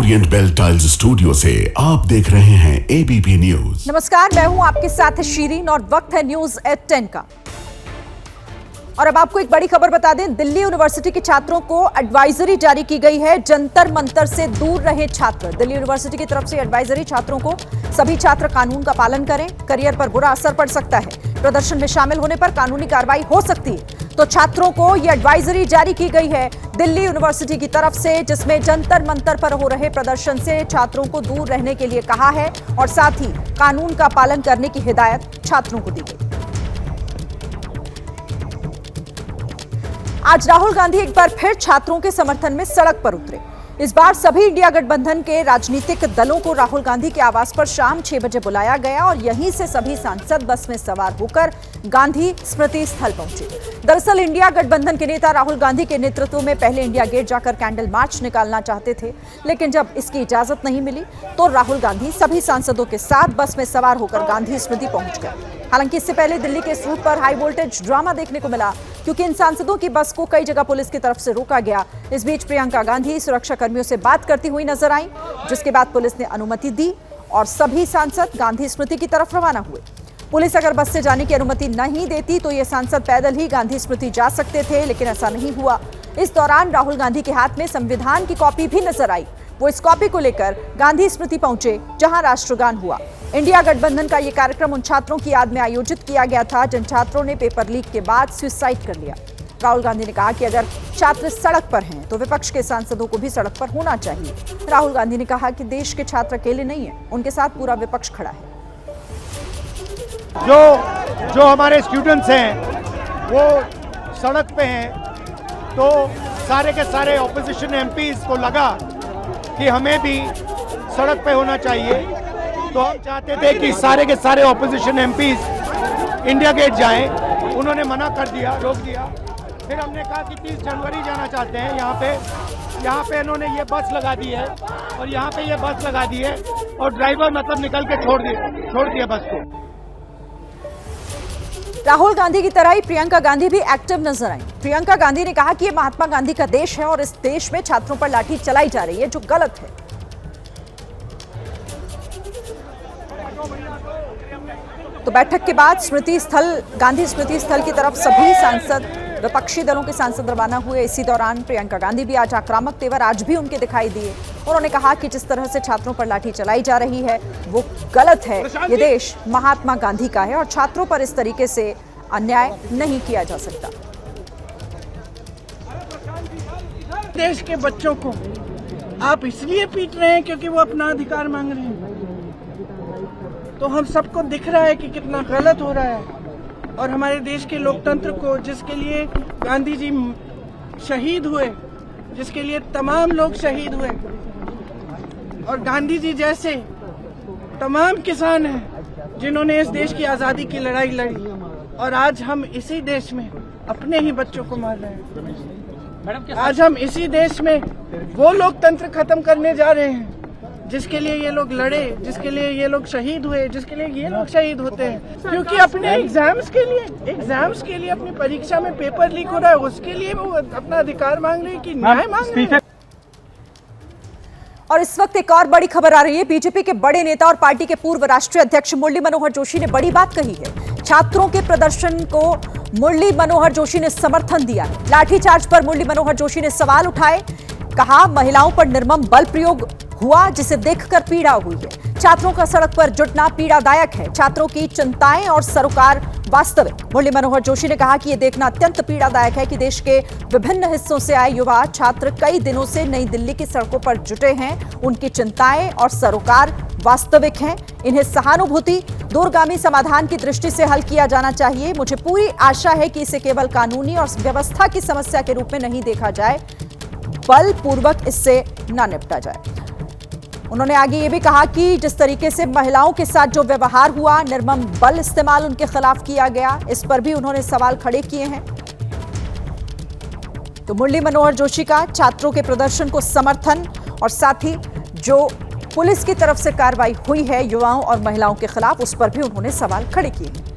Orient bell tiles studio से आप देख रहे हैं एबीपी न्यूज। नमस्कार, मैं हूं आपके साथ शीरीन और वक्त है न्यूज एट 10 का। और अब आपको एक बड़ी खबर बता दें, दिल्ली यूनिवर्सिटी के छात्रों को एडवाइजरी जारी की गई है। जंतर मंतर से दूर रहे छात्र। दिल्ली यूनिवर्सिटी की तरफ से एडवाइजरी छात्रों को, सभी छात्र कानून का पालन करें, करियर पर बुरा असर पड़ सकता है, प्रदर्शन में शामिल होने पर कानूनी कार्रवाई हो सकती है। तो छात्रों को यह एडवाइजरी जारी की गई है दिल्ली यूनिवर्सिटी की तरफ से, जिसमें जंतर मंतर पर हो रहे प्रदर्शन से छात्रों को दूर रहने के लिए कहा है और साथ ही कानून का पालन करने की हिदायत छात्रों को दी गई। आज राहुल गांधी एक बार फिर छात्रों के समर्थन में सड़क पर उतरे। इस बार सभी इंडिया गठबंधन के राजनीतिक दलों को राहुल गांधी के आवास पर शाम 6 बजे बुलाया गया और यहीं से सभी सांसद बस में सवार होकर गांधी स्मृति स्थल पहुंचे। दरअसल इंडिया गठबंधन के नेता राहुल गांधी के नेतृत्व में पहले इंडिया गेट जाकर कैंडल मार्च निकालना चाहते थे, लेकिन जब इसकी इजाजत नहीं मिली तो राहुल गांधी सभी सांसदों के साथ बस में सवार होकर गांधी स्मृति पहुंच गए। हालांकि इससे पहले दिल्ली के इस रूट पर हाई वोल्टेज ड्रामा देखने को मिला, क्योंकि इन सांसदों की बस को कई जगह पुलिस की तरफ से रोका गया। इस बीच प्रियंका गांधी सुरक्षा कर्मियों से बात करती हुई नजर आई, जिसके बाद पुलिस ने अनुमति दी और सभी सांसद गांधी स्मृति की तरफ रवाना हुए। पुलिस अगर बस से जाने की अनुमति नहीं देती तो ये सांसद पैदल ही गांधी स्मृति जा सकते थे, लेकिन ऐसा नहीं हुआ। इस दौरान राहुल गांधी के हाथ में संविधान की कॉपी भी नजर आई। वो इस कॉपी को लेकर गांधी स्मृति पहुंचे, जहां राष्ट्रगान हुआ। इंडिया गठबंधन का ये कार्यक्रम उन छात्रों की याद में आयोजित किया गया था जिन छात्रों ने पेपर लीक के बाद सुसाइड कर लिया। राहुल गांधी ने कहा कि अगर छात्र सड़क पर हैं तो विपक्ष के सांसदों को भी सड़क पर होना चाहिए। राहुल गांधी ने कहा कि देश के छात्र अकेले नहीं है, उनके साथ पूरा विपक्ष खड़ा है। जो हमारे स्टूडेंट्स हैं वो सड़क पे हैं, तो सारे के सारे ऑपोजिशन एमपीज को लगा कि हमें भी सड़क पे होना चाहिए। तो हम चाहते थे कि सारे के सारे ऑपोजिशन एमपीज इंडिया गेट जाएं, उन्होंने मना कर दिया, रोक दिया। फिर हमने कहा कि 30 जनवरी जाना चाहते हैं। यहाँ पे इन्होंने ये बस लगा दी है और यहाँ पे ये बस लगा दी है और ड्राइवर मतलब निकल के छोड़ दिया बस को। राहुल गांधी की तरह ही प्रियंका गांधी भी एक्टिव नजर आई। प्रियंका गांधी ने कहा कि ये महात्मा गांधी का देश है और इस देश में छात्रों पर लाठी चलाई जा रही है, जो गलत है। तो बैठक के बाद गांधी स्मृति स्थल की तरफ सभी सांसद, विपक्षी दलों के सांसद रवाना हुए। इसी दौरान प्रियंका गांधी भी आज आक्रामक तेवर आज भी उनके दिखाई दिए। उन्होंने कहा कि जिस तरह से छात्रों पर लाठी चलाई जा रही है वो गलत है। ये देश महात्मा गांधी का है और छात्रों पर इस तरीके से अन्याय नहीं किया जा सकता। देश के बच्चों को आप इसलिए पीट रहे हैं क्योंकि वो अपना अधिकार मांग रहे हैं, तो हम सबको दिख रहा है कि कितना गलत हो रहा है। और हमारे देश के लोकतंत्र को, जिसके लिए गांधी जी शहीद हुए, जिसके लिए तमाम लोग शहीद हुए, और गांधी जी जैसे तमाम किसान हैं जिन्होंने इस देश की आज़ादी की लड़ाई लड़ी, और आज हम इसी देश में अपने ही बच्चों को मार रहे हैं। आज हम इसी देश में वो लोकतंत्र खत्म करने जा रहे हैं जिसके लिए ये लोग लड़े, जिसके लिए ये लोग शहीद हुए, जिसके लिए ये लोग शहीद होते हैं। क्योंकि अपने एग्जाम्स के लिए अपनी परीक्षा में पेपर लीक हो रहा है, उसके लिए वो अपना अधिकार मांग रहे हैं कि न्याय मांग रहे हैं। और इस वक्त एक और बड़ी खबर आ रही है। बीजेपी के बड़े नेता और पार्टी के पूर्व राष्ट्रीय अध्यक्ष मुरली मनोहर जोशी ने बड़ी बात कही है। छात्रों के प्रदर्शन को मुरली मनोहर जोशी ने समर्थन दिया है। लाठीचार्ज पर मुरली मनोहर जोशी ने सवाल उठाए। कहा, महिलाओं पर निर्मम बल प्रयोग हुआ जिसे देखकर पीड़ा हुई है। छात्रों का सड़क पर जुटना पीड़ादायक है। छात्रों की चिंताएं और सरोकार वास्तविक। मुरली मनोहर जोशी ने कहा कि यह देखना अत्यंत पीड़ादायक है कि देश के विभिन्न हिस्सों से आए युवा छात्र कई दिनों से नई दिल्ली की सड़कों पर जुटे हैं। उनकी चिंताएं और सरोकार वास्तविक हैं। इन्हें सहानुभूति, दूरगामी समाधान की दृष्टि से हल किया जाना चाहिए। मुझे पूरी आशा है कि इसे केवल कानूनी और व्यवस्था की समस्या के रूप में नहीं देखा जाए, बलपूर्वक इससे न निपटा जाए। उन्होंने आगे ये भी कहा कि जिस तरीके से महिलाओं के साथ जो व्यवहार हुआ, निर्मम बल इस्तेमाल उनके खिलाफ किया गया, इस पर भी उन्होंने सवाल खड़े किए हैं। तो मुरली मनोहर जोशी का छात्रों के प्रदर्शन को समर्थन और साथ ही जो पुलिस की तरफ से कार्रवाई हुई है युवाओं और महिलाओं के खिलाफ, उस पर भी उन्होंने सवाल खड़े किए हैं।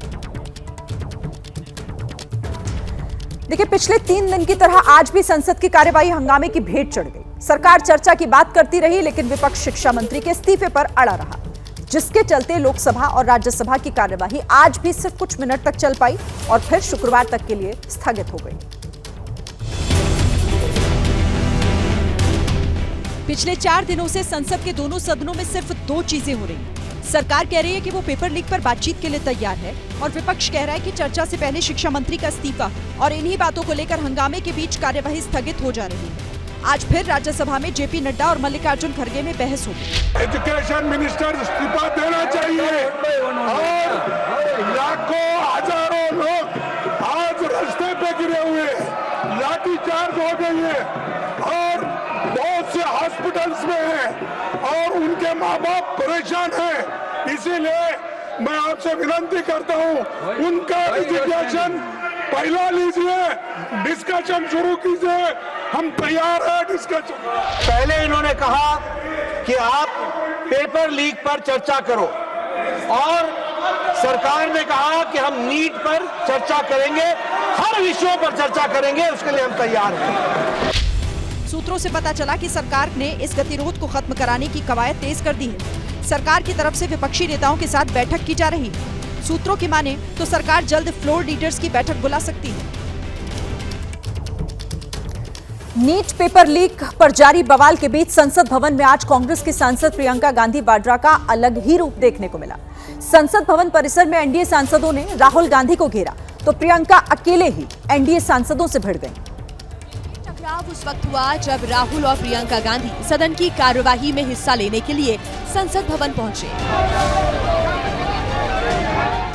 देखिए, पिछले 3 दिन की तरह आज भी संसद की कार्यवाही हंगामे की भेंट चढ़ गई। सरकार चर्चा की बात करती रही, लेकिन विपक्ष शिक्षा मंत्री के इस्तीफे पर अड़ा रहा, जिसके चलते लोकसभा और राज्यसभा की कार्यवाही आज भी सिर्फ कुछ मिनट तक चल पाई और फिर शुक्रवार तक के लिए स्थगित हो गई। पिछले 4 दिनों से संसद के दोनों सदनों में सिर्फ 2 चीजें हो रही। सरकार कह रही है कि वो पेपर लीक पर बातचीत के लिए तैयार है और विपक्ष कह रहा है कि चर्चा से पहले शिक्षा मंत्री का इस्तीफा, और इन्हीं बातों को लेकर हंगामे के बीच कार्यवाही स्थगित हो जा रही है। आज फिर राज्यसभा में जेपी नड्डा और मल्लिकार्जुन खड़गे में बहस होगी। एजुकेशन मिनिस्टर इस्तीफा देना चाहिए और लाखों हजारों लोग आज रास्ते पे गिरे हुए, लाठीचार्ज हो गई है और बहुत से हॉस्पिटल्स में हैं और उनके माँ बाप परेशान हैं। इसीलिए मैं आपसे विनती करता हूँ, उनका रिजिग्नेशन पहला लीजिए, डिस्कशन शुरू कीजिए, हम तैयार हैं डिस्कशन। पहले इन्होंने कहा कि आप पेपर लीक पर चर्चा करो और सरकार ने कहा कि हम नीट पर चर्चा करेंगे, हर विषयों पर चर्चा करेंगे, उसके लिए हम तैयार हैं। सूत्रों से पता चला कि सरकार ने इस गतिरोध को खत्म कराने की कवायद तेज कर दी है। सरकार की तरफ से विपक्षी नेताओं के साथ बैठक की जा रही है। सूत्रों की माने तो सरकार जल्द फ्लोर लीडर्स की बैठक बुला सकती है। नीट पेपर लीक पर जारी बवाल के बीच संसद भवन में आज कांग्रेस की सांसद प्रियंका गांधी वाड्रा का अलग ही रूप देखने को मिला। संसद भवन परिसर में एनडीए सांसदों ने राहुल गांधी को घेरा तो प्रियंका अकेले ही एनडीए सांसदों से भिड़ गईं। टकराव उस वक्त हुआ जब राहुल और प्रियंका गांधी सदन की कार्यवाही में हिस्सा लेने के लिए संसद भवन पहुंचे।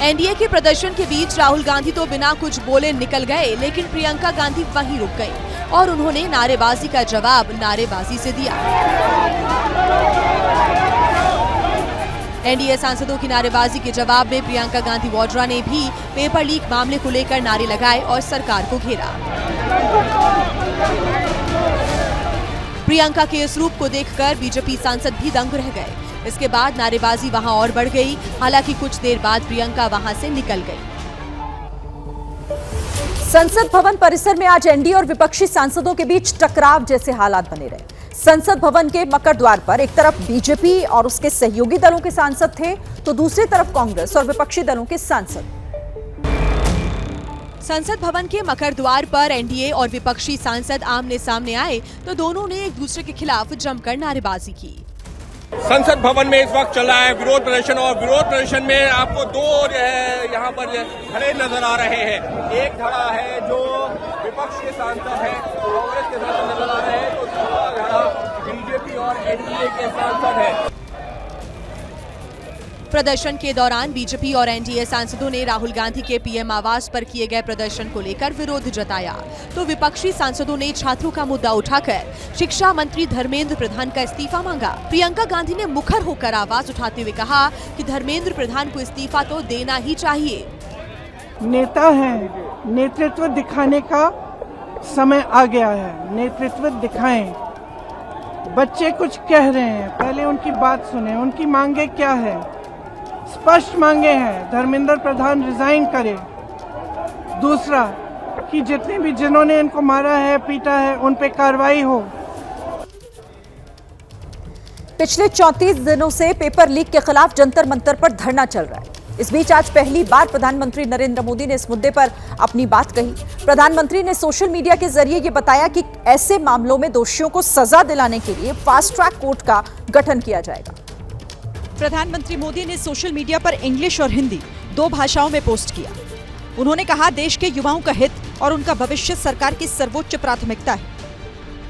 एनडीए के प्रदर्शन के बीच राहुल गांधी तो बिना कुछ बोले निकल गए, लेकिन प्रियंका गांधी वहीं रुक गईं और उन्होंने नारेबाजी का जवाब नारेबाजी से दिया। एनडीए सांसदों की नारेबाजी के जवाब में प्रियंका गांधी वाड्रा ने भी पेपर लीक मामले को लेकर नारे लगाए और सरकार को घेरा। प्रियंका के इस रूप को देखकर बीजेपी सांसद भी दंग रह गए। इसके बाद नारेबाजी वहां और बढ़ गई। हालांकि कुछ देर बाद प्रियंका वहां से निकल गई। संसद भवन परिसर में आज एनडीए और विपक्षी सांसदों के बीच टकराव जैसे हालात बने रहे। संसद भवन के मकर द्वार पर एक तरफ बीजेपी और उसके सहयोगी दलों के सांसद थे तो दूसरी तरफ कांग्रेस और विपक्षी दलों के सांसद। संसद भवन के मकर द्वार पर एनडीए और विपक्षी सांसद आमने सामने आए तो दोनों ने एक दूसरे के खिलाफ जमकर नारेबाजी की। संसद भवन में इस वक्त चल रहा है विरोध प्रदर्शन और विरोध प्रदर्शन में आपको 2 यहाँ पर खड़े नजर आ रहे हैं। एक खड़ा है जो विपक्ष के सांसद है, कांग्रेस के सांसद नजर आ रहे हैं, तो दूसरा खड़ा बीजेपी और एनडीए के सांसद है। प्रदर्शन के दौरान बीजेपी और एनडीए सांसदों ने राहुल गांधी के पीएम आवास पर किए गए प्रदर्शन को लेकर विरोध जताया तो विपक्षी सांसदों ने छात्रों का मुद्दा उठाकर शिक्षा मंत्री धर्मेंद्र प्रधान का इस्तीफा मांगा। प्रियंका गांधी ने मुखर होकर आवाज उठाते हुए कहा कि धर्मेंद्र प्रधान को इस्तीफा तो देना ही चाहिए। नेता है, नेतृत्व दिखाने का समय आ गया है, नेतृत्व दिखाएं। बच्चे कुछ कह रहे हैं, पहले उनकी बात सुने, उनकी मांगे क्या है। स्पष्ट मांगे हैं, धर्मेंद्र प्रधान रिजाइन करे। दूसरा कि जितने भी जिन्होंने इनको मारा है, पीटा है, उन पे कार्रवाई हो। पिछले 34 दिनों से पेपर लीक के खिलाफ जंतर मंतर पर धरना चल रहा है। इस बीच आज पहली बार प्रधानमंत्री नरेंद्र मोदी ने इस मुद्दे पर अपनी बात कही। प्रधानमंत्री ने सोशल मीडिया के जरिए ये बताया कि ऐसे मामलों में दोषियों को सजा दिलाने के लिए फास्ट ट्रैक कोर्ट का गठन किया जाएगा। प्रधानमंत्री मोदी ने सोशल मीडिया पर इंग्लिश और हिंदी 2 भाषाओं में पोस्ट किया। उन्होंने कहा देश के युवाओं का हित और उनका भविष्य सरकार की सर्वोच्च प्राथमिकता है।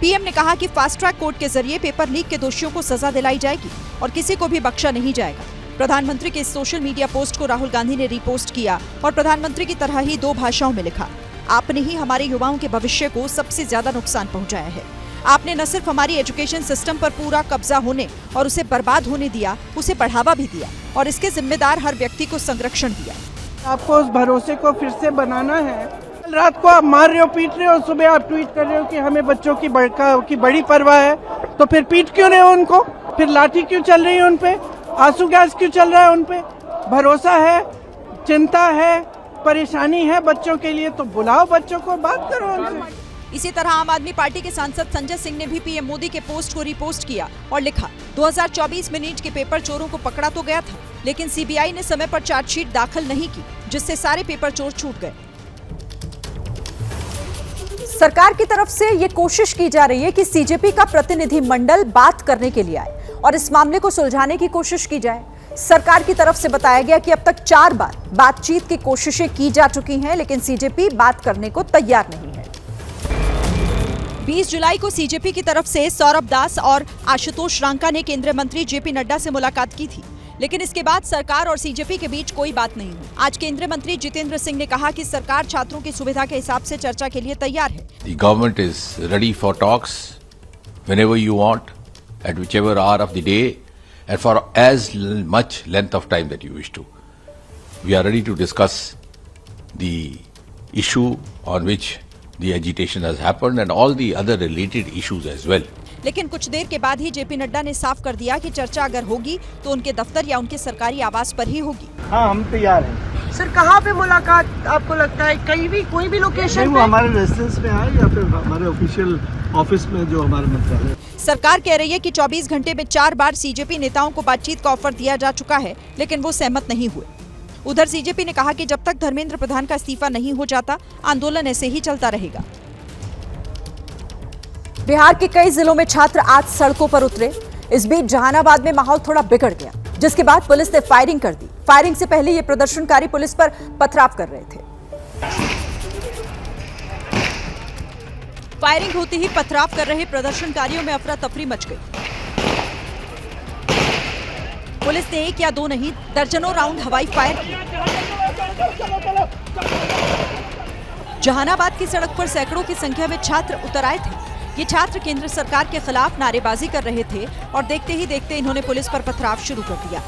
पीएम ने कहा कि फास्ट ट्रैक कोर्ट के जरिए पेपर लीक के दोषियों को सजा दिलाई जाएगी और किसी को भी बख्शा नहीं जाएगा। प्रधानमंत्री के इस सोशल मीडिया पोस्ट को राहुल गांधी ने रीपोस्ट किया और प्रधानमंत्री की तरह ही 2 भाषाओं में लिखा, आपने ही हमारे युवाओं के भविष्य को सबसे ज्यादा नुकसान पहुंचाया है। आपने न सिर्फ हमारी एजुकेशन सिस्टम पर पूरा कब्जा होने और उसे बर्बाद होने दिया, उसे बढ़ावा भी दिया और इसके जिम्मेदार हर व्यक्ति को संरक्षण दिया। आपको उस भरोसे को फिर से बनाना है। कल रात को आप मार रहे हो, पीट रहे हो, सुबह आप ट्वीट कर रहे हो कि हमें बच्चों की बड़ी परवाह है, तो फिर पीट क्यों रहे हो उनको? फिर लाठी क्यों चल रही है उन पे? आंसू गैस क्यों चल रहा है उन पे? भरोसा है, चिंता है, परेशानी है बच्चों के लिए, तो बुलाओ बच्चों को, बात करो उनसे। इसी तरह आम आदमी पार्टी के सांसद संजय सिंह ने भी पीएम मोदी के पोस्ट को रीपोस्ट किया और लिखा, 2024 में नीट के पेपर चोरों को पकड़ा तो गया था, लेकिन सीबीआई ने समय पर चार्जशीट दाखिल नहीं की, जिससे सारे पेपर चोर छूट गए। सरकार की तरफ से ये कोशिश की जा रही है कि सीजेपी का प्रतिनिधि मंडल बात करने के लिए आए और इस मामले को सुलझाने की कोशिश की जाए। सरकार की तरफ से बताया गया कि अब तक 4 बार बातचीत की कोशिशें की जा चुकी हैं, लेकिन सीजेपी बात करने को तैयार नहीं है। 20 जुलाई को सीजेपी की तरफ से सौरभ दास और आशुतोष रांका ने केंद्रीय मंत्री जेपी नड्डा से मुलाकात की थी, लेकिन इसके बाद सरकार और सीजेपी के बीच कोई बात नहीं हुई। आज केंद्रीय मंत्री जितेंद्र सिंह ने कहा कि सरकार छात्रों की सुविधा के हिसाब से चर्चा के लिए तैयार है। The government is ready for talks whenever you want, at whichever hour of the day, and for as much length of time that you wish to. We are ready to discuss the issue on which the agitation has happened and all the other related issues as well. लेकिन कुछ देर के बाद ही JP Nadda ने साफ कर दिया कि चर्चा अगर होगी तो उनके दफ्तर या उनके सरकारी आवास पर ही होगी। हाँ, हम तैयार हैं। सर, कहाँ पे मुलाकात आपको लगता है? कहीं भी कोई भी लोकेशन पे? हमारे रेजिडेंस में आए या फिर हमारे ऑफिशियल ऑफिस में जो हमारे मंत्रालय। सरकार कह रही है कि 24 घंटे में 4 बार सीजेपी नेताओं को बातचीत का ऑफर दिया जा चुका है, लेकिन वो सहमत नहीं हुए। उधर सीजेपी ने कहा कि जब तक धर्मेंद्र प्रधान का इस्तीफा नहीं हो जाता, आंदोलन ऐसे ही चलता रहेगा। बिहार के कई जिलों में छात्र आज सड़कों पर उतरे। इस बीच जहानाबाद में माहौल थोड़ा बिगड़ गया, जिसके बाद पुलिस ने फायरिंग कर दी। फायरिंग से पहले ये प्रदर्शनकारी पुलिस पर पथराव कर रहे थे। फायरिंग होते ही पथराव कर रहे प्रदर्शनकारियों में अफरा तफरी मच गई। पुलिस ने 1 या 2 नहीं, दर्जनों राउंड हवाई फायर किए। जहानाबाद की सड़क पर सैकड़ों की संख्या में छात्र उतर आए थे। ये छात्र केंद्र सरकार के खिलाफ नारेबाजी कर रहे थे और देखते ही देखते इन्होंने पुलिस पर पथराव शुरू कर दिया।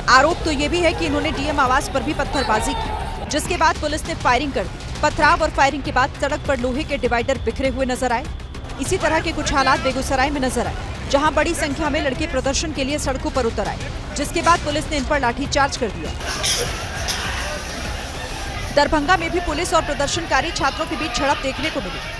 आरोप तो ये भी है कि इन्होंने डीएम आवास पर भी पत्थरबाजी की, जिसके बाद पुलिस ने फायरिंग कर दी। पथराव और फायरिंग के बाद सड़क पर लोहे के डिवाइडर बिखरे हुए नजर आए। इसी तरह के कुछ हालात बेगूसराय में नजर आए, जहां बड़ी संख्या में लड़के प्रदर्शन के लिए सड़कों पर उतर आए, जिसके बाद पुलिस ने इन पर लाठीचार्ज कर दिया। दरभंगा में भी पुलिस और प्रदर्शनकारी छात्रों के बीच झड़प देखने को मिली।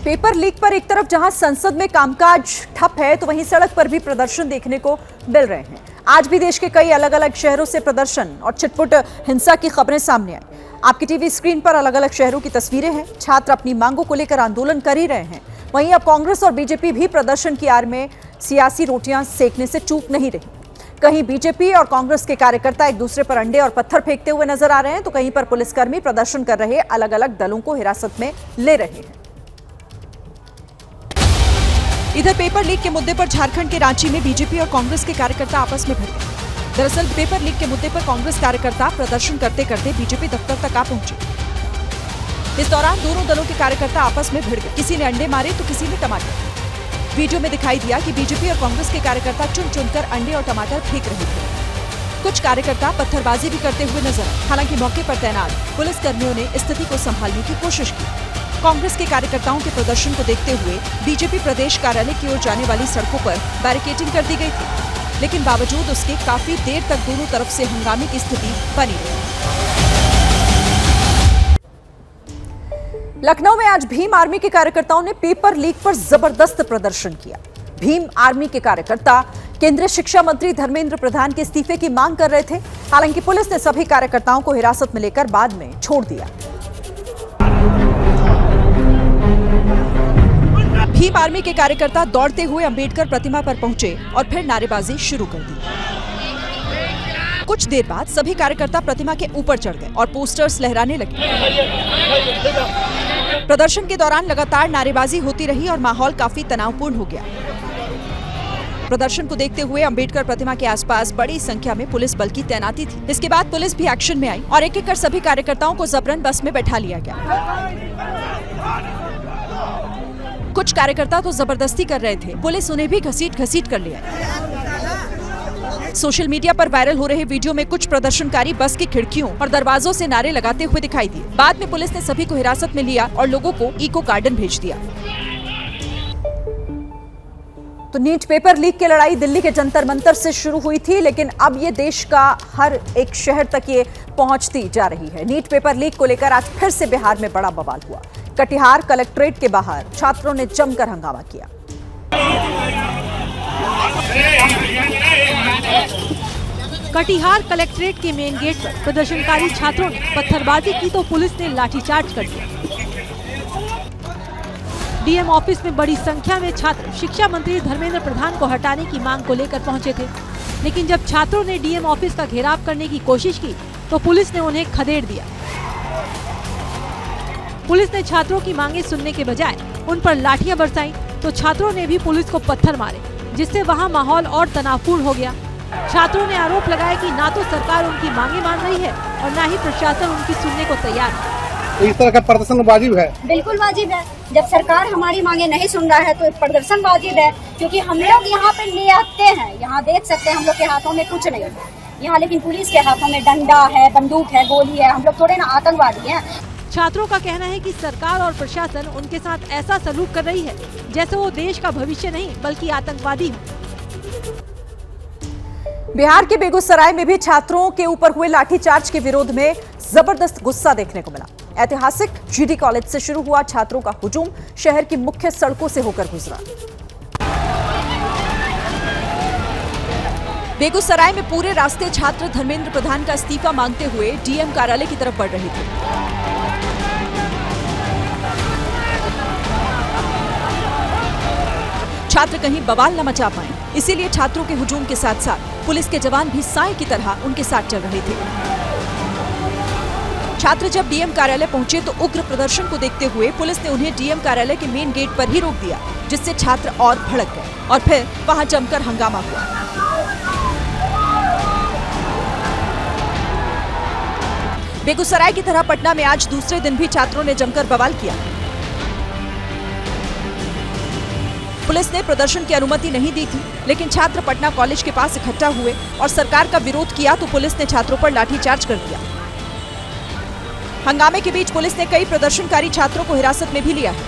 पेपर लीक पर एक तरफ जहां संसद में कामकाज ठप है, तो वहीं सड़क पर भी प्रदर्शन देखने को मिल रहे हैं। आज भी देश के कई अलग अलग शहरों से प्रदर्शन और छिटपुट हिंसा की खबरें सामने आई। आपकी टीवी स्क्रीन पर अलग अलग शहरों की तस्वीरें हैं। छात्र अपनी मांगों को लेकर आंदोलन कर ही रहे हैं। वहीं अब कांग्रेस और बीजेपी भी प्रदर्शन की आड़ में सियासी रोटियां सेकने से चूक नहीं रही। कहीं बीजेपी और कांग्रेस के कार्यकर्ता एक दूसरे पर अंडे और पत्थर फेंकते हुए नजर आ रहे हैं, तो कहीं पर पुलिसकर्मी प्रदर्शन कर रहे अलग अलग दलों को हिरासत में ले रहे हैं। इधर पेपर लीक के मुद्दे पर झारखंड के रांची में बीजेपी और कांग्रेस के कार्यकर्ता आपस में भिड़ गए। दरअसल पेपर लीक के मुद्दे पर कांग्रेस कार्यकर्ता प्रदर्शन करते करते बीजेपी दफ्तर तक आ पहुंचे। इस दौरान दोनों दलों के कार्यकर्ता आपस में भिड़ गए। किसी ने अंडे मारे तो किसी ने टमाटर। वीडियो में दिखाई दिया कि बीजेपी और कांग्रेस के कार्यकर्ता चुन चुनकर अंडे और टमाटर फेंक रहे थे। कुछ कार्यकर्ता पत्थरबाजी भी करते हुए नजर आए। हालांकि मौके पर तैनात पुलिसकर्मियों ने स्थिति को संभालने की कोशिश की। कांग्रेस के कार्यकर्ताओं के प्रदर्शन को देखते हुए बीजेपी प्रदेश कार्यालय की ओर जाने वाली सड़कों पर बैरिकेडिंग कर दी गई थी, लेकिन बावजूद उसके काफी देर तक दोनों तरफ से हंगामे की स्थिति बनी रही। लखनऊ में आज भीम आर्मी के कार्यकर्ताओं ने पेपर लीक पर जबरदस्त प्रदर्शन किया। भीम आर्मी के कार्यकर्ता केंद्रीय शिक्षा मंत्री धर्मेंद्र प्रधान के इस्तीफे की मांग कर रहे थे। हालांकि पुलिस ने सभी कार्यकर्ताओं को हिरासत में लेकर बाद में छोड़ दिया। भीम आर्मी के कार्यकर्ता दौड़ते हुए अंबेडकर प्रतिमा पर पहुंचे और फिर नारेबाजी शुरू कर दी। कुछ देर बाद सभी कार्यकर्ता प्रतिमा के ऊपर चढ़ गए और पोस्टर्स लहराने लगे। प्रदर्शन के दौरान लगातार नारेबाजी होती रही और माहौल काफी तनावपूर्ण हो गया। प्रदर्शन को देखते हुए अंबेडकर प्रतिमा के आसपास बड़ी संख्या में पुलिस बल की तैनाती थी। इसके बाद पुलिस भी एक्शन में आई और एक एक कर सभी कार्यकर्ताओं को जबरन बस में बैठा लिया गया। कुछ कार्यकर्ता तो जबरदस्ती कर रहे थे, पुलिस उन्हें भी घसीट कर लिया। सोशल मीडिया पर वायरल हो रहे वीडियो में कुछ प्रदर्शनकारी बस की खिड़कियों और दरवाजों से नारे लगाते हुए दिखाई दिए। बाद में पुलिस ने सभी को हिरासत में लिया और लोगों को इको गार्डन भेज दिया। तो नीट पेपर लीक की लड़ाई दिल्ली के जंतर मंतर से शुरू हुई थी, लेकिन अब ये देश का हर एक शहर तक ये पहुंचती जा रही है। नीट पेपर लीक को लेकर आज फिर से बिहार में बड़ा बवाल हुआ। कटिहार कलेक्ट्रेट के बाहर छात्रों ने जमकर हंगामा किया। कटिहार कलेक्ट्रेट के मेन गेट पर प्रदर्शनकारी छात्रों ने पत्थरबाजी की तो पुलिस ने लाठीचार्ज कर दिया। डीएम ऑफिस में बड़ी संख्या में छात्र शिक्षा मंत्री धर्मेंद्र प्रधान को हटाने की मांग को लेकर पहुंचे थे, लेकिन जब छात्रों ने डीएम ऑफिस का घेराव करने की कोशिश की तो पुलिस ने उन्हें खदेड़ दिया। पुलिस ने छात्रों की मांगे सुनने के बजाय उन पर लाठियां बरसाई तो छात्रों ने भी पुलिस को पत्थर मारे, जिससे वहां माहौल और तनावपूर्ण हो गया। छात्रों ने आरोप लगाया कि ना तो सरकार उनकी मांगे मान रही है और ना ही प्रशासन उनकी सुनने को तैयार है। इस तरह का प्रदर्शन वाजिब है? बिल्कुल वाजिब है। जब सरकार हमारी मांगे नहीं सुन रहा है तो प्रदर्शन वाजिब है, क्योंकि हम लोग यहाँ पे ले आते हैं। यहाँ देख सकते हैं हम लोग के हाथों में कुछ नहीं है यहाँ, लेकिन पुलिस के हाथों में डंडा है, बंदूक है, गोली है। हम लोग थोड़े ना आतंकवादी हैं। छात्रों का कहना है कि सरकार और प्रशासन उनके साथ ऐसा सलूक कर रही है जैसे वो देश का भविष्य नहीं बल्कि आतंकवादी हो। बिहार के बेगूसराय में भी छात्रों के ऊपर हुए लाठीचार्ज के विरोध में जबरदस्त गुस्सा देखने को मिला। ऐतिहासिक जीडी कॉलेज से शुरू हुआ छात्रों का हुजूम शहर की मुख्य सड़कों से होकर गुजरा। बेगूसराय में पूरे रास्ते छात्र धर्मेंद्र प्रधान का इस्तीफा मांगते हुए डीएम कार्यालय की तरफ बढ़ रहे थे। छात्र कहीं बवाल न मचा पाए, इसीलिए छात्रों के हुजूम के साथ साथ पुलिस के जवान भी साए की तरह उनके साथ चल रहे थे। छात्र जब डीएम कार्यालय पहुंचे तो उग्र प्रदर्शन को देखते हुए पुलिस ने उन्हें डीएम कार्यालय के मेन गेट पर ही रोक दिया, जिससे छात्र और भड़क गए और फिर वहां जमकर हंगामा हुआ। बेगूसराय की तरह पटना में आज दूसरे दिन भी छात्रों ने जमकर बवाल किया। पुलिस ने प्रदर्शन की अनुमति नहीं दी थी, लेकिन छात्र पटना कॉलेज के पास इकट्ठा हुए और सरकार का विरोध किया तो पुलिस ने छात्रों पर लाठीचार्ज कर दिया। हंगामे के बीच पुलिस ने कई प्रदर्शनकारी छात्रों को हिरासत में भी लिया है।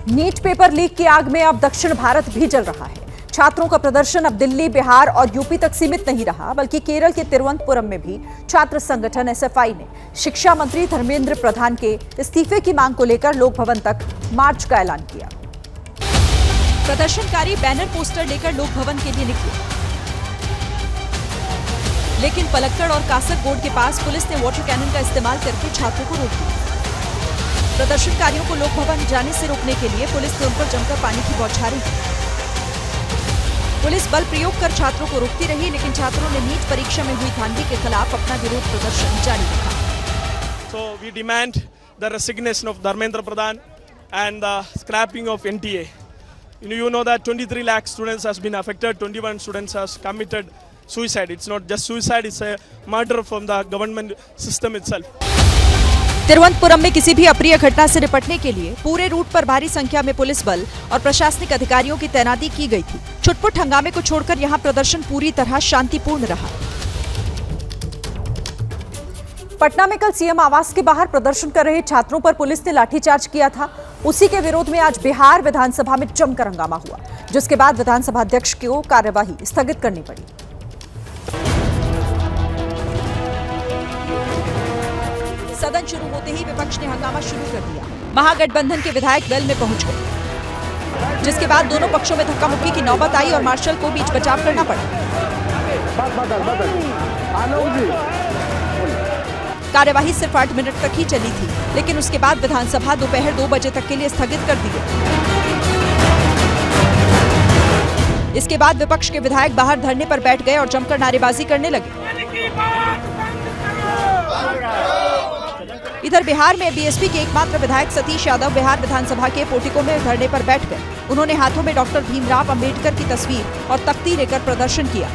नीट पेपर लीक की आग में अब दक्षिण भारत भी जल रहा है। छात्रों का प्रदर्शन अब दिल्ली, बिहार और यूपी तक सीमित नहीं रहा, बल्कि केरल के तिरुवनंतपुरम में भी छात्र संगठन एसएफआई ने शिक्षा मंत्री धर्मेंद्र प्रधान के इस्तीफे की मांग को लेकर लोक भवन तक मार्च का ऐलान किया। प्रदर्शनकारी बैनर पोस्टर लेकर लोक भवन के लिए निकले, लेकिन पलक्कड़ और कासरगोड के पास पुलिस ने वाटर कैनन का इस्तेमाल करके छात्रों को रोक दिया। प्रदर्शनकारियों को लोक भवन जाने से रोकने के लिए पुलिस ने उन पर जमकर पानी की बौछारें की। पुलिस बल प्रयोग कर छात्रों को रोकती रही, लेकिन छात्रों ने नीट परीक्षा में हुई धांधली के खिलाफ अपना विरोध प्रदर्शन जारी रखा। So we demand the resignation of Dharmendra Pradhan and the scrapping of NTA. You know that 23 lakh students has been affected. 21 students has committed suicide. It's not just suicide; it's a murder from the government system itself. Thiruvananthapuram में किसी भी अप्रिय घटना से निपटने के लिए पूरे रूट पर भारी संख्या में पुलिस बल और प्रशासनिक अधिकारियों की तैनाती की गई थी। छुटपुट हंगामे को छोड़कर यहां प्रदर्शन पूरी तरह शांतिपूर्ण रहा। पटना में कल सीएम आवास के बाहर प्रदर्शन कर रहे छात्रों पर पुलिस ने लाठीचार्ज किया था। उसी के विरोध में आज बिहार विधानसभा में जमकर हंगामा हुआ, जिसके बाद विधानसभा अध्यक्ष को कार्यवाही स्थगित करनी पड़ी। सदन शुरू होते ही विपक्ष ने हंगामा शुरू कर दिया। महागठबंधन के विधायक वेल में पहुंच गए, जिसके बाद दोनों पक्षों में धक्का मुक्की की नौबत आई और मार्शल को बीच बचाव करना पड़ा। कार्यवाही सिर्फ 8 मिनट तक ही चली थी, लेकिन उसके बाद विधानसभा दोपहर 2 बजे तक के लिए स्थगित कर दी गई। इसके बाद विपक्ष के विधायक बाहर धरने पर बैठ गए और जमकर नारेबाजी करने लगे। इधर बिहार में बीएसपी के एकमात्र विधायक सतीश यादव बिहार विधानसभा के पोर्टिको में धरने पर बैठ गए। उन्होंने हाथों में डॉक्टर भीमराव अंबेडकर की तस्वीर और तख्ती लेकर प्रदर्शन किया।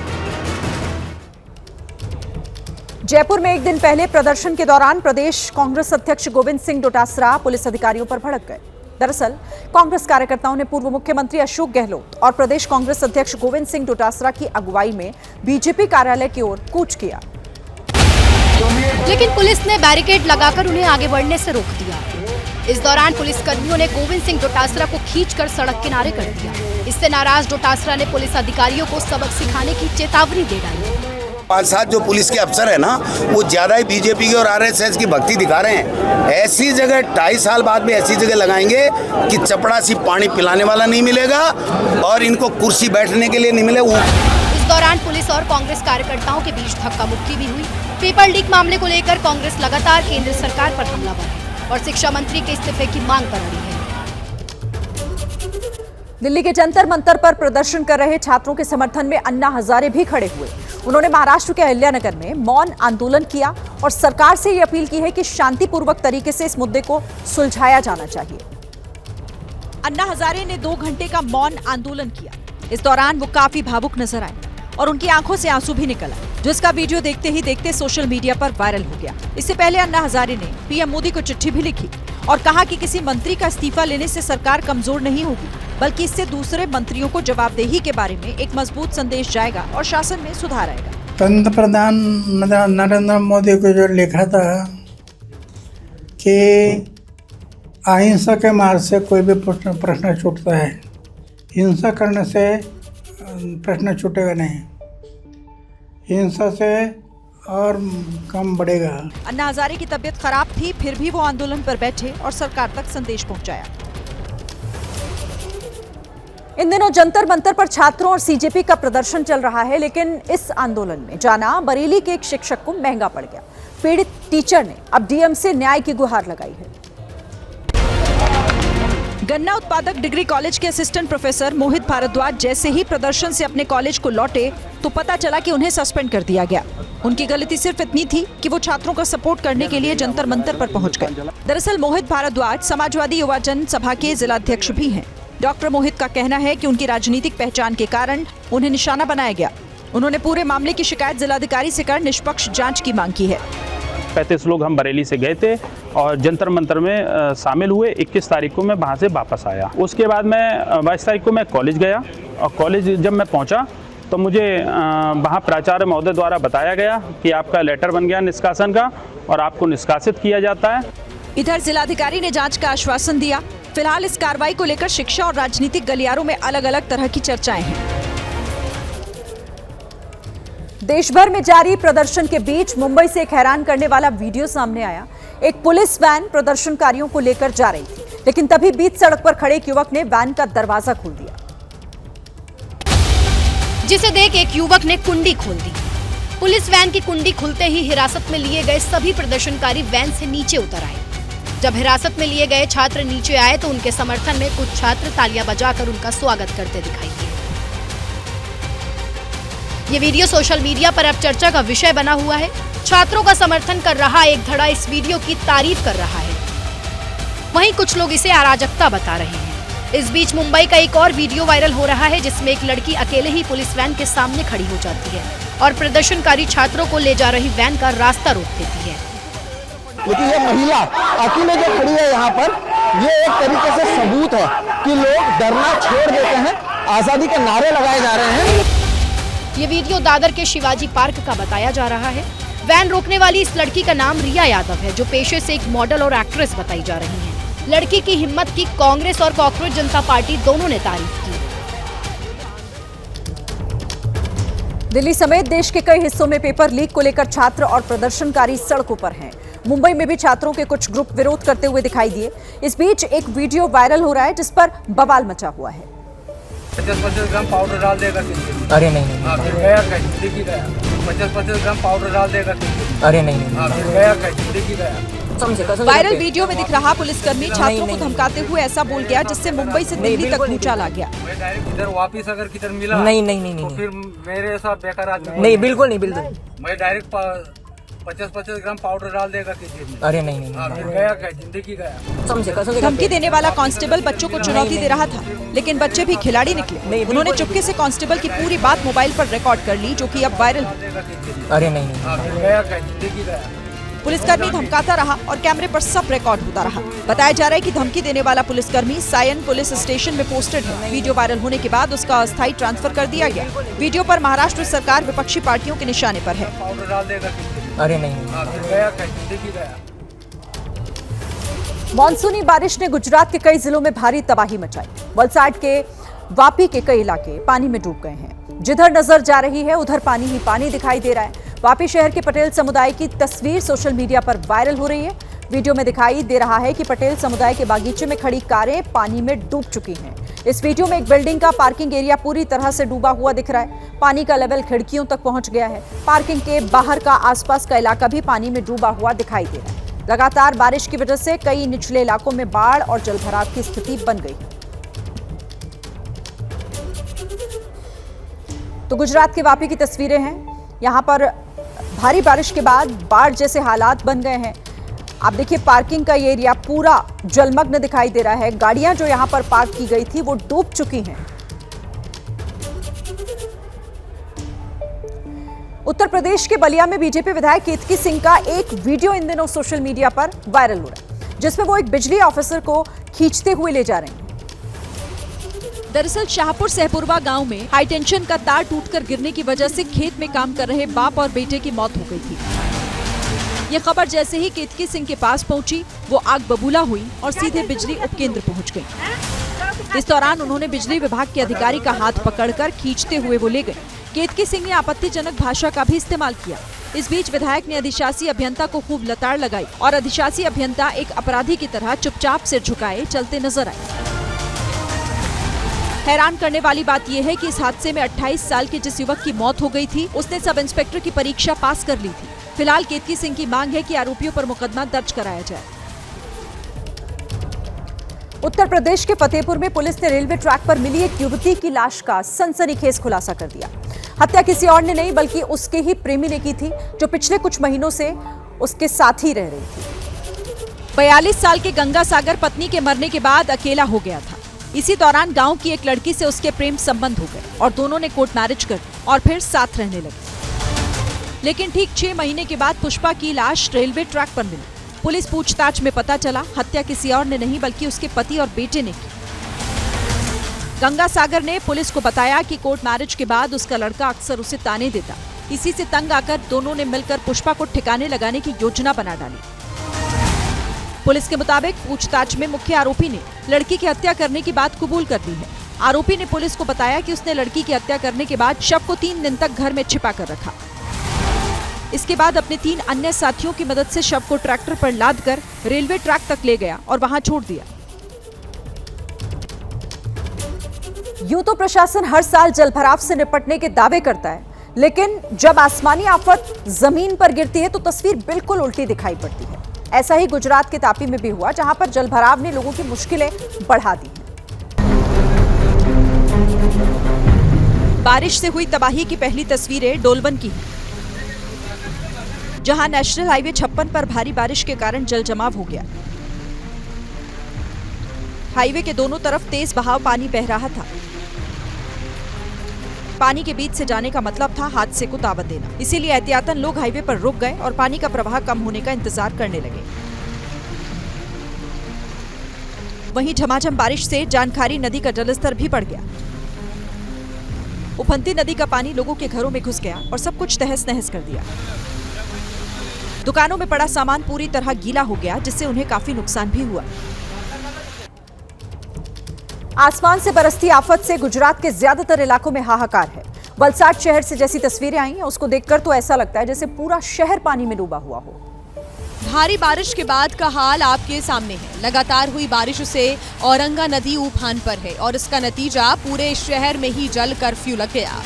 जयपुर में एक दिन पहले प्रदर्शन के दौरान प्रदेश कांग्रेस अध्यक्ष गोविंद सिंह डोटासरा पुलिस अधिकारियों पर भड़क गए। दरअसल कांग्रेस कार्यकर्ताओं ने पूर्व मुख्यमंत्री अशोक गहलोत और प्रदेश कांग्रेस अध्यक्ष गोविंद सिंह डोटासरा की अगुवाई में बीजेपी कार्यालय की ओर कूच किया, लेकिन पुलिस ने बैरिकेड लगाकर उन्हें आगे बढ़ने से रोक दिया। इस दौरान पुलिस कर्मियों ने गोविंद सिंह डोटासरा को खींचकर सड़क किनारे कर दिया। इससे नाराज डोटासरा ने पुलिस अधिकारियों को सबक सिखाने की चेतावनी दे डाली। 5-7 जो पुलिस के अफसर है ना, वो ज्यादा ही बीजेपी की और आरएसएस की भक्ति दिखा रहे हैं। ऐसी जगह 2.5 साल बाद भी ऐसी जगह लगाएंगे कि चपड़ासी पानी पिलाने वाला नहीं मिलेगा और इनको कुर्सी बैठने के लिए नहीं मिलेगा। इस दौरान पुलिस और कांग्रेस कार्यकर्ताओं के बीच धक्का मुक्की भी हुई। पेपर लीक मामले को लेकर कांग्रेस लगातार केंद्र सरकार पर हमलावर है और शिक्षा मंत्री के इस्तीफे की मांग कर रही है। दिल्ली के जंतर मंतर पर प्रदर्शन कर रहे छात्रों के समर्थन में अन्ना हजारे भी खड़े हुए। उन्होंने महाराष्ट्र के अहिल्यानगर में मौन आंदोलन किया और सरकार से ये अपील की है कि शांतिपूर्वक तरीके से इस मुद्दे को सुलझाया जाना चाहिए। अन्ना हजारे ने 2 घंटे का मौन आंदोलन किया। इस दौरान वो काफी भावुक नजर आए और उनकी आंखों से आंसू भी निकल आए, जिसका वीडियो देखते ही देखते सोशल मीडिया पर वायरल हो गया। इससे पहले अन्ना हजारे ने पीएम मोदी को चिट्ठी भी लिखी और कहा कि किसी मंत्री का इस्तीफा लेने से सरकार कमजोर नहीं होगी, बल्कि इससे दूसरे मंत्रियों को जवाबदेही के बारे में एक मजबूत संदेश जाएगा और शासन में सुधार आएगा। पंतप्रधान नरेंद्र मोदी को जो लिखा था कि अहिंसा के मार्ग से कोई भी प्रश्न छूटता है, हिंसा करने से प्रश्न छूटेगा नहीं, हिंसा से और कम बढ़ेगा। अन्ना हजारे की तबीयत खराब थी, फिर भी वो आंदोलन पर बैठे और सरकार तक संदेश पहुंचाया। इन दिनों जंतर मंतर पर छात्रों और सीजेपी का प्रदर्शन चल रहा है, लेकिन इस आंदोलन में जाना बरेली के एक शिक्षक को महंगा पड़ गया। पीड़ित टीचर ने अब डीएम से न्याय की गुहार लगाई है। गन्ना उत्पादक डिग्री कॉलेज के असिस्टेंट प्रोफेसर मोहित भारद्वाज जैसे ही प्रदर्शन से अपने कॉलेज को लौटे तो पता चला कि उन्हें सस्पेंड कर दिया गया। उनकी गलती सिर्फ इतनी थी कि वो छात्रों का सपोर्ट करने के लिए जंतर मंतर पर पहुंच गए। दरअसल मोहित भारद्वाज समाजवादी युवा जन सभा के जिलाध्यक्ष भी हैं। डॉक्टर मोहित का कहना है कि उनकी राजनीतिक पहचान के कारण उन्हें निशाना बनाया गया। उन्होंने पूरे मामले की शिकायत जिलाधिकारी से कर निष्पक्ष जांच की मांग की है। 35 लोग हम बरेली से गए थे और जंतर मंतर में शामिल हुए। 21 तारीख को मैं वहाँ से वापस आया। उसके बाद मैं 22 तारीख को मैं कॉलेज गया और कॉलेज जब मैं पहुँचा तो मुझे वहाँ प्राचार्य महोदय द्वारा बताया गया कि आपका लेटर बन गया निष्कासन का और आपको निष्कासित किया जाता है। इधर जिलाधिकारी ने जांच का आश्वासन दिया। फिलहाल इस कार्रवाई को लेकर शिक्षा और राजनीतिक गलियारों में अलग अलग तरह की चर्चाएं हैं। देश भर में जारी प्रदर्शन के बीच मुंबई से एक हैरान करने वाला वीडियो सामने आया। एक पुलिस वैन प्रदर्शनकारियों को लेकर जा रही थी, लेकिन तभी बीच सड़क पर खड़े एक युवक ने वैन का दरवाजा खोल दिया, जिसे देख एक युवक ने कुंडी खोल दी। पुलिस वैन की कुंडी खुलते ही हिरासत में लिए गए सभी प्रदर्शनकारी वैन से नीचे उतर आए। जब हिरासत में लिए गए छात्र नीचे आए तो उनके समर्थन में कुछ छात्र तालियां बजाकर उनका स्वागत करते दिखाई दिए। ये वीडियो सोशल मीडिया पर अब चर्चा का विषय बना हुआ है। छात्रों का समर्थन कर रहा एक धड़ा इस वीडियो की तारीफ कर रहा है, वहीं कुछ लोग इसे अराजकता बता रहे हैं। इस बीच मुंबई का एक और वीडियो वायरल हो रहा है, जिसमें एक लड़की अकेले ही पुलिस वैन के सामने खड़ी हो जाती है और प्रदर्शनकारी छात्रों को ले जा रही वैन का रास्ता रोक देती है। लेकिन ये महिला अकेले जो खड़ी है यहाँ पर, ये एक तरीके से सबूत है कि लोग डरना छोड़ देते हैं, आजादी के नारे लगाए जा रहे हैं। ये वीडियो दादर के शिवाजी पार्क का बताया जा रहा है। वैन रोकने वाली इस लड़की का नाम रिया यादव है, जो पेशे से एक मॉडल और एक्ट्रेस बताई जा रही है। लड़की की हिम्मत की कांग्रेस और कॉकरोच जनता पार्टी दोनों ने तारीफ की। दिल्ली समेत देश के कई हिस्सों में पेपर लीक को लेकर छात्र और प्रदर्शनकारी सड़कों पर हैं। मुंबई में भी छात्रों के कुछ ग्रुप विरोध करते हुए दिखाई दिए। इस बीच एक वीडियो वायरल हो रहा है, जिस पर बवाल मचा हुआ है। 50-50 ग्राम पाउडर डाल देगा। अरे नहीं, फिर गया जिंदगी गया। 50-50 ग्राम पाउडर डाल देगा। अरे नहीं, फिर गया जिंदगी गया। वायरल वीडियो में दिख रहा पुलिसकर्मी छात्रों को धमकाते हुए ऐसा बोल गया, जिससे मुंबई से दिल्ली तक भूचाल आ गया। मैं डायरेक्ट इधर वापिस अगर किधर मिला नहीं, तो फिर मेरे साथ बेकार आदमी नहीं, बिल्कुल नहीं, मैं डायरेक्ट 50-50 ग्राम पाउडर डाल देगा। अरे नहीं, फिर गया जिंदगी गया। धमकी देने वाला कांस्टेबल बच्चों को चुनौती दे रहा था, लेकिन बच्चे भी खिलाड़ी निकले। उन्होंने चुपके से कांस्टेबल की पूरी बात मोबाइल पर रिकॉर्ड कर ली, जो कि अब वायरल है। अरे नहीं, फिर गया जिंदगी गया। पुलिसकर्मी धमकाता रहा और कैमरे पर सब रिकॉर्ड होता रहा। बताया जा रहा है कि धमकी देने वाला पुलिसकर्मी सायन पुलिस स्टेशन में पोस्टेड है। वीडियो वायरल होने के बाद उसका अस्थायी ट्रांसफर कर दिया गया। वीडियो पर महाराष्ट्र सरकार विपक्षी पार्टियों के निशाने पर है। अरे नहीं, फिर गया जिंदगी गया। मॉनसूनी बारिश ने गुजरात के कई जिलों में भारी तबाही मचाई। वलसाड के वापी के कई इलाके पानी में डूब गए हैं। जिधर नजर जा रही है उधर पानी ही पानी दिखाई दे रहा है। वापी शहर के पटेल समुदाय की तस्वीर सोशल मीडिया पर वायरल हो रही है। वीडियो में दिखाई दे रहा है कि पटेल समुदाय के बागीचे में खड़ी कारें पानी में डूब चुकी हैं। इस वीडियो में एक बिल्डिंग का पार्किंग एरिया पूरी तरह से डूबा हुआ दिख रहा है। पानी का लेवल खिड़कियों तक पहुंच गया है। पार्किंग के बाहर का आसपास का इलाका भी पानी में डूबा हुआ दिखाई दे रहा है। लगातार बारिश की वजह से कई निचले इलाकों में बाढ़ और जलभराव की स्थिति बन गई है। तो गुजरात के वापी की तस्वीरें हैं। यहां पर भारी बारिश के बाद बाढ़ जैसे हालात बन गए हैं। आप देखिए पार्किंग का ये एरिया पूरा जलमग्न दिखाई दे रहा है। गाड़ियां जो यहां पर पार्क की गई थी वो डूब चुकी हैं। उत्तर प्रदेश के बलिया में बीजेपी विधायक केतकी सिंह का एक वीडियो इन दिनों सोशल मीडिया पर वायरल हो रहा है, जिसमें वो एक बिजली ऑफिसर को खींचते हुए ले जा रहे हैं। दरअसल शाहपुर सहपुरवा गांव में हाई टेंशन का तार टूटकर गिरने की वजह से खेत में काम कर रहे बाप और बेटे की मौत हो गई थी। ये खबर जैसे ही केतकी सिंह के पास पहुंची, वो आग बबूला हुई और सीधे बिजली उपकेंद्र पहुंच गई। इस दौरान उन्होंने बिजली विभाग के अधिकारी का हाथ पकड़कर खींचते हुए वो ले गए। केतकी सिंह ने आपत्तिजनक भाषा का भी इस्तेमाल किया। इस बीच विधायक ने अधिशासी अभियंता को खूब लताड़ लगाई और अधिशासी अभियंता एक अपराधी की तरह चुपचाप सिर झुकाए चलते नजर आए। हैरान करने वाली बात यह है कि इस हादसे में 28 साल के जिस युवक की मौत हो गई थी, उसने सब इंस्पेक्टर की परीक्षा पास कर ली थी। फिलहाल केतकी सिंह की मांग है कि आरोपियों पर मुकदमा दर्ज कराया जाए। उत्तर प्रदेश के फतेहपुर में पुलिस ने रेलवे ट्रैक पर मिली एक युवती की लाश का सनसनीखेज खुलासा कर दिया। हत्या किसी और ने नहीं बल्कि उसके ही प्रेमी ने की थी, जो पिछले कुछ महीनों से उसके साथ ही रह रही थी। 42 साल के गंगा सागर पत्नी के मरने के बाद अकेला हो गया था। इसी दौरान गांव की एक लड़की से उसके प्रेम संबंध हो गए और दोनों ने कोर्ट मैरिज कर दी और फिर साथ रहने लगे। लेकिन ठीक 6 महीने के बाद पुष्पा की लाश रेलवे ट्रैक पर मिली। पुलिस पूछताछ में पता चला हत्या किसी और ने नहीं बल्कि उसके पति और बेटे ने की। गंगा सागर ने पुलिस को बताया कि कोर्ट मैरिज के बाद उसका लड़का अक्सर उसे ताने देता। इसी से तंग आकर दोनों ने मिलकर पुष्पा को ठिकाने लगाने की योजना बना डाली। पुलिस के मुताबिक पूछताछ में मुख्य आरोपी ने लड़की की हत्या करने की बात कबूल कर ली है। आरोपी ने पुलिस को बताया कि उसने लड़की की हत्या करने के बाद शव को 3 दिन तक घर में छिपा कर रखा। इसके बाद अपने 3 अन्य साथियों की मदद से शव को ट्रैक्टर पर लादकर रेलवे ट्रैक तक ले गया और वहां छोड़ दिया। यूं तो प्रशासन हर साल जलभराव से निपटने के दावे करता है, लेकिन जब आसमानी आफत जमीन पर गिरती है तो तस्वीर बिल्कुल उल्टी दिखाई पड़ती है। ऐसा ही गुजरात के तापी में भी हुआ, जहां पर जलभराव ने लोगों की मुश्किलें बढ़ा दी हैं। बारिश से हुई तबाही की पहली तस्वीरें डोलवन की, जहां नेशनल हाईवे 56 पर भारी बारिश के कारण जल जमाव हो गया। हाईवे के दोनों तरफ तेज बहाव पानी बह रहा था। पानी के बीच से जाने का मतलब था हादसे को दावत देना, इसीलिए एहतियातन लोग हाईवे पर रुक गए और पानी का प्रवाह कम होने का इंतजार करने लगे। वहीं झमाझम बारिश से जानखारी नदी का जलस्तर भी बढ़ गया। उफनती नदी का पानी लोगों के घरों में घुस गया और सब कुछ तहस नहस कर दिया। दुकानों में पड़ा सामान पूरी तरह गीला हो गया, जिससे उन्हें काफी नुकसान भी हुआ। आसमान से बरसती आफत से गुजरात के ज्यादातर इलाकों में हाहाकार है। वलसाड शहर से जैसी तस्वीरें आई हैं, उसको देखकर तो ऐसा लगता है जैसे पूरा शहर पानी में डूबा हुआ हो। भारी बारिश के बाद का हाल आपके सामने है। लगातार हुई बारिश से औरंगा नदी उफान पर है और इसका नतीजा पूरे शहर में ही जल कर्फ्यू लग गया।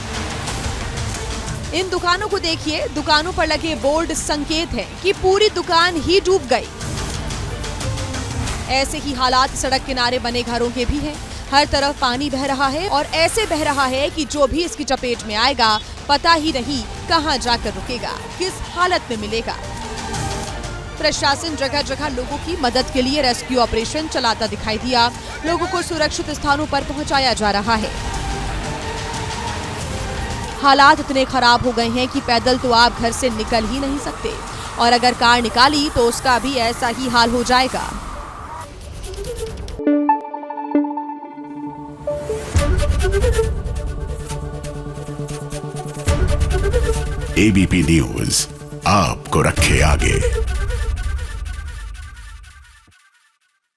इन दुकानों को देखिए, दुकानों पर लगे बोर्ड संकेत है कि पूरी दुकान ही डूब गई। ऐसे ही हालात सड़क किनारे बने घरों के भी हैं। हर तरफ पानी बह रहा है और ऐसे बह रहा है कि जो भी इसकी चपेट में आएगा पता ही नहीं कहां जाकर रुकेगा, किस हालत में मिलेगा। प्रशासन जगह जगह लोगों की मदद के लिए रेस्क्यू ऑपरेशन चलाता दिखाई दिया। लोगों को सुरक्षित स्थानों पर पहुंचाया जा रहा है। हालात इतने खराब हो गए हैं कि पैदल तो आप घर से निकल ही नहीं सकते और अगर कार निकाली तो उसका भी ऐसा ही हाल हो जाएगा। एबीपी न्यूज आपको रखे आगे।